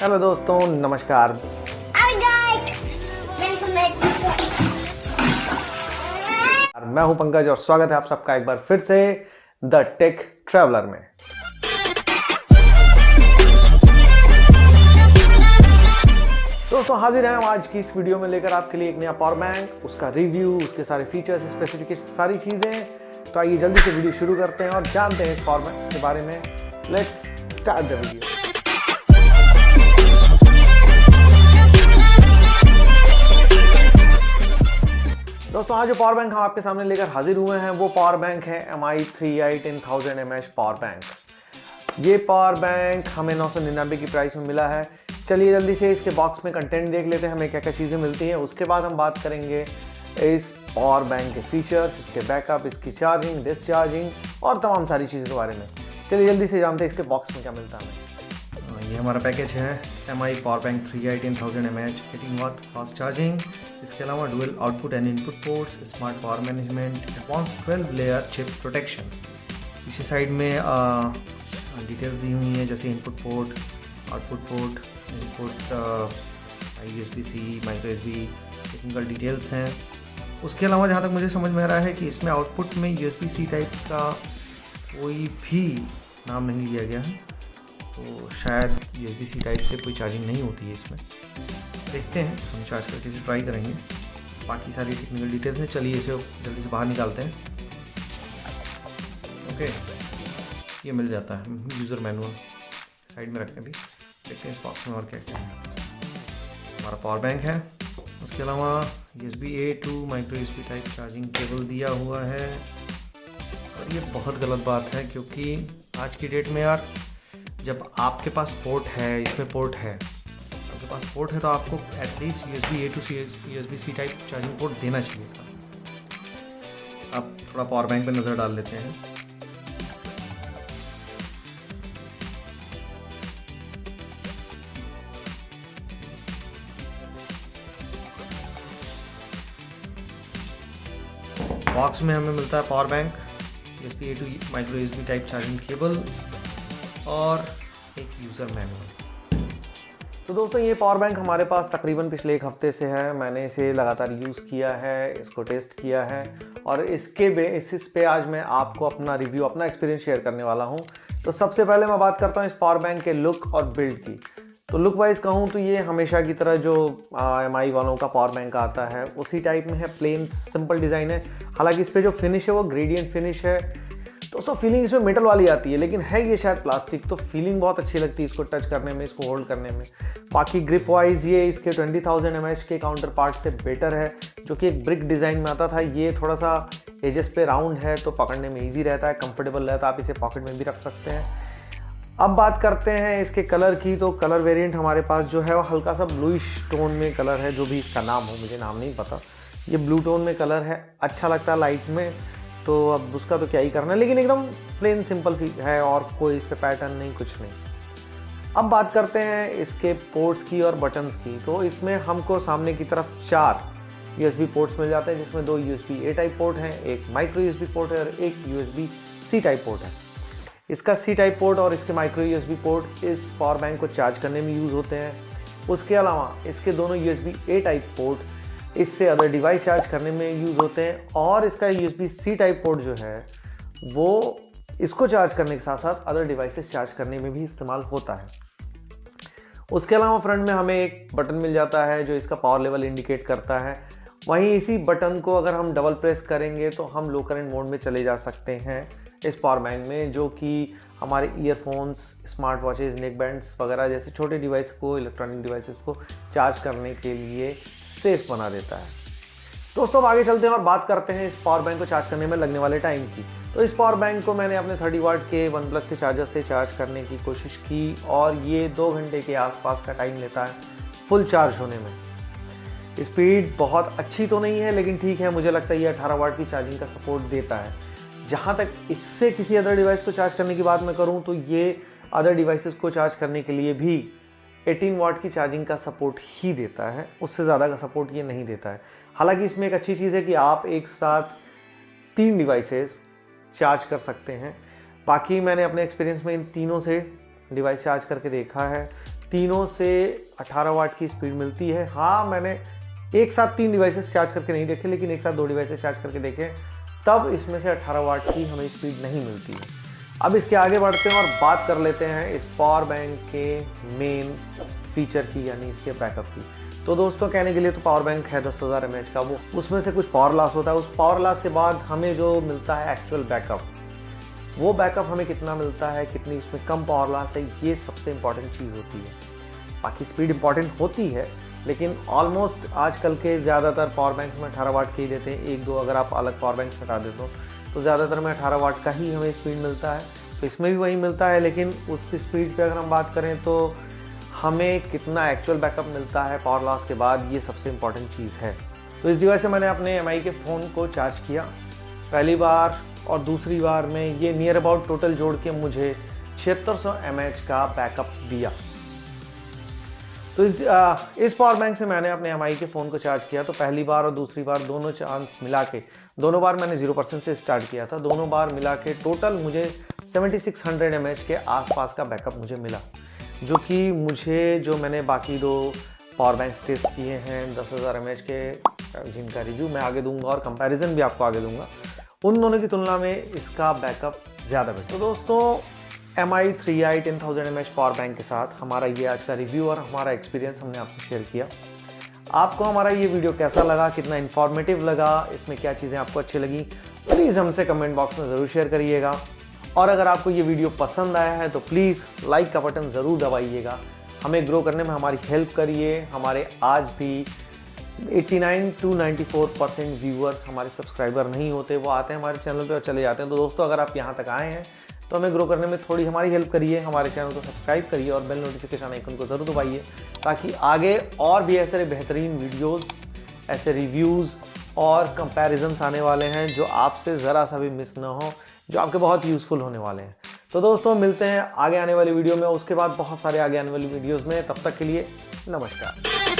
Hello दोस्तों, नमस्कार। मैं हूं पंकज और स्वागत है आप सबका एक बार फिर से द टेक ट्रैवलर में। दोस्तों हाजिर हैं हम आज की इस वीडियो में लेकर आपके लिए एक नया पावर बैंक, उसका रिव्यू, उसके सारे फीचर्स, स्पेसिफिकेशन, सारी चीजें। तो आइए जल्दी से वीडियो शुरू करते हैं और जानते हैं इस पावर बैंक के बारे में। Let's start the video. दोस्तों आज जो पावर बैंक हम आपके सामने लेकर हाजिर हुए हैं वो पावर बैंक है MI 3i 10000 mAh power bank. ये पावर बैंक हमें 999 की प्राइस में मिला है। चलिए जल्दी से इसके बॉक्स में कंटेंट देख लेते हैं, हमें क्या क्या चीज़ें मिलती हैं। उसके बाद हम बात करेंगे इस पावर बैंक के फीचर्स, इसके बैकअप, इसकी चार्जिंग, डिस्चार्जिंग और तमाम सारी चीज़ों के बारे में। चलिए जल्दी से जानते हैं इसके बॉक्स में क्या मिलता है हमें। ये हमारा पैकेज है MI power bank 3i 10000 mAh 18 watt fast charging. इसके अलावा dual output and input ports, smart power management, advance 12 layer chip protection. पीछे साइड में डिटेल्स दी हुई हैं जैसे input port, output port, input USB-C, micro USB, technical details हैं। उसके अलावा जहाँ तक मुझे समझ में आ रहा है कि इसमें आउटपुट में USB-C टाइप का कोई भी नाम नहीं लिया गया है, तो शायद USB-C टाइप से कोई चार्जिंग नहीं होती है इसमें। देखते हैं, हम चार्ज करके इसे ट्राई करेंगे। बाकी सारी टेक्निकल डिटेल्स हैं। चलिए इसे जल्दी से बाहर निकालते हैं। ओके, ये मिल जाता है यूज़र मैनुअल, साइड में रखते हैं। भी देखते हैं इस बॉक्स में और क्या क्या है। हमारा पावर बैंक है। उसके अलावा USB-A to micro USB type charging cable दिया हुआ है। और ये बहुत गलत बात है क्योंकि आज की डेट में यार, जब आपके पास पोर्ट है, इसमें पोर्ट है, आपके पास पोर्ट है तो आपको at least USB-A to USB-C type charging port देना चाहिए था। अब थोड़ा पावर बैंक पे नज़र डाल लेते हैं। बॉक्स में हमें मिलता है power bank, USB-A to micro USB type charging cable और एक यूज़र मैनुअल। तो दोस्तों ये पावर बैंक हमारे पास तकरीबन पिछले एक हफ्ते से है। मैंने इसे लगातार यूज़ किया है, इसको टेस्ट किया है और इसके बेसिस पे आज मैं आपको अपना रिव्यू, अपना एक्सपीरियंस शेयर करने वाला हूँ। तो सबसे पहले मैं बात करता हूँ इस पावर बैंक के लुक और बिल्ड की। तो लुक वाइज कहूँ तो ये हमेशा की तरह जो MI वालों का पावर बैंक आता है उसी टाइप में है, प्लेन सिंपल डिज़ाइन है। हालांकि इस पर जो फिनिश है वो ग्रेडियंट फिनिश है। दोस्तों फीलिंग इसमें मेटल वाली आती है, लेकिन है ये शायद प्लास्टिक, तो फीलिंग बहुत अच्छी लगती है इसको टच करने में, इसको होल्ड करने में। बाकी ग्रिप वाइज ये इसके 20000 mAh के काउंटर पार्ट से बेटर है, जो कि एक ब्रिक डिज़ाइन में आता था। ये थोड़ा सा एजेस पे राउंड है तो पकड़ने में ईजी रहता है, कंफर्टेबल रहता है, आप इसे पॉकेट में भी रख सकते हैं। अब बात करते हैं इसके कलर की। तो कलर वेरिएंट हमारे पास जो है वो हल्का सा ब्लूइश टोन में कलर है, जो भी इसका नाम हो, मुझे नाम नहीं पता। ये ब्लू टोन में कलर है, अच्छा लगता है लाइट में, तो अब उसका तो क्या ही करना है, लेकिन एकदम प्लेन सिंपल है और कोई इस पर पैटर्न नहीं, कुछ नहीं। अब बात करते हैं इसके पोर्ट्स की और बटन्स की। तो इसमें हमको सामने की तरफ 4 USB पोर्ट्स मिल जाते हैं, जिसमें 2 USB-A टाइप पोर्ट हैं, एक माइक्रो USB पोर्ट है और एक USB-C टाइप पोर्ट है। इसका C टाइप पोर्ट और इसके माइक्रो USB पोर्ट इस पावर बैंक को चार्ज करने में यूज़ होते हैं। उसके अलावा इसके दोनों USB-A टाइप पोर्ट इससे अदर डिवाइस चार्ज करने में यूज़ होते हैं, और इसका USB-C टाइप पोर्ट जो है वो इसको चार्ज करने के साथ साथ अदर डिवाइसेस चार्ज करने में भी इस्तेमाल होता है। उसके अलावा फ्रंट में हमें एक बटन मिल जाता है जो इसका पावर लेवल इंडिकेट करता है। वहीं इसी बटन को अगर हम डबल प्रेस करेंगे तो हम लो करंट मोड में चले जा सकते हैं इस पावर बैंक में, जो कि हमारे ईयरफोन्स, स्मार्ट वॉचेस, नेक बैंड्स वगैरह जैसे छोटे डिवाइस को, इलेक्ट्रॉनिक डिवाइसेस को चार्ज करने के लिए सेफ बना देता है। दोस्तों अब आगे चलते हैं और बात करते हैं इस पावर बैंक को चार्ज करने में लगने वाले टाइम की। तो इस पावर बैंक को मैंने अपने 30 वाट के OnePlus के चार्जर से चार्ज करने की कोशिश की और ये 2 घंटे के आसपास का टाइम लेता है फुल चार्ज होने में। स्पीड बहुत अच्छी तो नहीं है, लेकिन ठीक है, मुझे लगता है ये 18 वाट की चार्जिंग का सपोर्ट देता है। जहाँ तक इससे किसी अदर डिवाइस को चार्ज करने की बात मैं करूँ तो ये अदर डिवाइसेस को चार्ज करने के लिए भी 18 वाट की चार्जिंग का सपोर्ट ही देता है, उससे ज़्यादा का सपोर्ट ये नहीं देता है। हालांकि इसमें एक अच्छी चीज़ है कि आप एक साथ 3 डिवाइसेस चार्ज कर सकते हैं। बाकी मैंने अपने एक्सपीरियंस में इन तीनों से डिवाइस चार्ज करके देखा है तीनों से 18 वाट की स्पीड मिलती है। हाँ, मैंने एक साथ 3 डिवाइसेस चार्ज करके नहीं देखे, लेकिन एक साथ 2 डिवाइसेस चार्ज करके देखे, तब इसमें से 18 वाट की हमें स्पीड नहीं मिलती है। अब इसके आगे बढ़ते हैं और बात कर लेते हैं इस पावर बैंक के मेन फीचर की, यानी इसके बैकअप की। तो दोस्तों, कहने के लिए तो पावर बैंक है 10,000 mAh का, वो उसमें से कुछ पावर लॉस होता है। उस पावर लॉस के बाद हमें जो मिलता है एक्चुअल बैकअप, वो बैकअप हमें कितना मिलता है, कितनी उसमें कम पावर लॉस है, ये सबसे इंपॉर्टेंट चीज़ होती है। बाकी स्पीड इंपॉर्टेंट होती है, लेकिन ऑलमोस्ट आजकल के ज़्यादातर पावर बैंक में 18 वाट के ही देते हैं। 1-2 अगर आप अलग पावर बैंक हटा देते हो तो ज़्यादातर में 18 वाट का ही हमें स्पीड मिलता है। तो इसमें भी वही मिलता है, लेकिन उस स्पीड पे अगर हम बात करें तो हमें कितना एक्चुअल बैकअप मिलता है पावर लॉस के बाद, ये सबसे इम्पॉर्टेंट चीज़ है। तो इस डिवाइस से मैंने अपने MI के फ़ोन को चार्ज किया पहली बार, और दूसरी बार में ये नियर अबाउट टोटल जोड़ के मुझे 7600 mAh का बैकअप दिया। तो इस पावर बैंक से मैंने अपने MI के फ़ोन को चार्ज किया। तो पहली बार और दूसरी बार दोनों चांस मिला के, दोनों बार मैंने 0% से स्टार्ट किया था, दोनों बार मिला के टोटल मुझे 7600 mAh के आसपास का बैकअप मुझे मिला, जो कि मुझे, जो मैंने बाकी 2 पावर बैंक टेस्ट किए हैं 10,000 mAh के, जिनका रिव्यू मैं आगे दूंगा और कंपैरिजन भी आपको आगे दूंगा, उन दोनों की तुलना में इसका बैकअप ज़्यादा बेटर। तो दोस्तों, MI 3i 10,000 mAh power bank के साथ हमारा ये आज का रिव्यू और हमारा एक्सपीरियंस हमने आपसे शेयर किया। आपको हमारा ये वीडियो कैसा लगा, कितना इन्फॉर्मेटिव लगा, इसमें क्या चीज़ें आपको अच्छी लगी, प्लीज़ हमसे कमेंट बॉक्स में ज़रूर शेयर करिएगा। और अगर आपको ये वीडियो पसंद आया है तो प्लीज़ लाइक का बटन ज़रूर दबाइएगा, हमें ग्रो करने में हमारी हेल्प करिए। हमारे आज भी 89 to 94% व्यूअर्स हमारे सब्सक्राइबर नहीं होते, वो आते हैं हमारे चैनल पे और चले जाते हैं। तो दोस्तों, अगर आप यहाँ तक आए हैं तो हमें ग्रो करने में थोड़ी हमारी हेल्प करिए, हमारे चैनल को सब्सक्राइब करिए और बेल नोटिफिकेशन आइकन को ज़रूर दबाइए, ताकि आगे और भी ऐसे बेहतरीन वीडियोस, ऐसे रिव्यूज़ और कंपैरिजन्स आने वाले हैं जो आपसे ज़रा सा भी मिस ना हो, जो आपके बहुत यूज़फुल होने वाले हैं। तो दोस्तों, मिलते हैं आगे आने वाली वीडियो में, उसके बाद बहुत सारे आगे आने वाली वीडियोज़ में। तब तक के लिए नमस्कार।